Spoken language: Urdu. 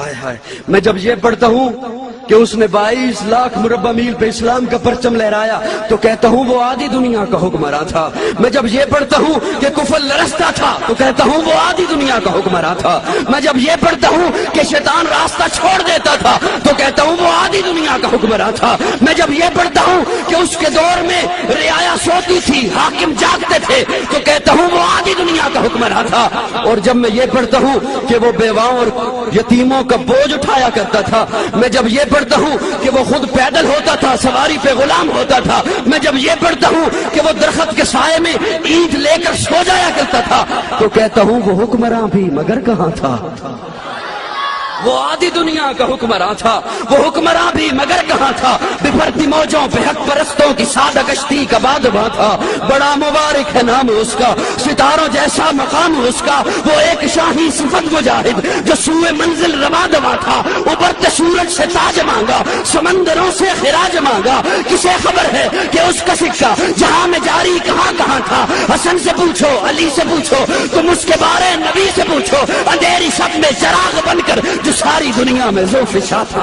ہائے ہائے میں جب یہ پڑھتا ہوں کہ اس نے 22 لاکھ مربع میل پہ اسلام کا پرچم لہرایا تو کہتا ہوں وہ آدھی دنیا کا حکمراں تھا. میں جب یہ پڑھتا ہوں کہ کفر لرزتا تھا تو کہتا ہوں وہ آدھی دنیا کا حکمراں تھا. میں جب یہ پڑھتا ہوں کہ شیطان راستہ چھوڑ دیتا تھا تو کہتا ہوں وہ آدھی دنیا کا حکمراں تھا. میں جب یہ پڑھتا ہوں کہ اس کے دور میں رعایا سوتی تھی، حاکم جاگتے تھے تو کہتا ہوں وہ آدھی دنیا کا حکمراں تھا. اور جب میں یہ پڑھتا ہوں کہ وہ بیواؤں اور یتیموں کا بوجھ اٹھایا کرتا تھا، میں جب یہ پڑھتا ہوں کہ وہ خود پیدل ہوتا تھا، سواری پہ غلام ہوتا تھا، میں جب یہ پڑھتا ہوں کہ وہ درخت کے سائے میں اینٹ لے کر سو جایا کرتا تھا تو کہتا ہوں وہ حکمراں بھی مگر کہاں تھا. وہ آدھی دنیا کا حکمراں تھا، وہ حکمراں بھی مگر کہاں تھا. بپھرتی موجوں پہ حق پرستوں کی سادہ کشتی کا بادباں تھا. بڑا مبارک ہے نام اس کا، ستاروں جیسا مقام اس کا. وہ ایک شاہی صفت مجاہد جو سوئے منزل رواں دواں تھا. ابھرتے سورج سے تاج مانگا، سمندروں سے خراج مانگا. کسے خبر ہے کہ اس کا سکہ جہاں میں جاری کہاں کہاں تھا. حسن سے پوچھو، علی سے پوچھو، تم اس کے بارے نبی سے پوچھو. اندھیری شب میں چراغ بن کر جو ساری دنیا میں ذوفشا تھا.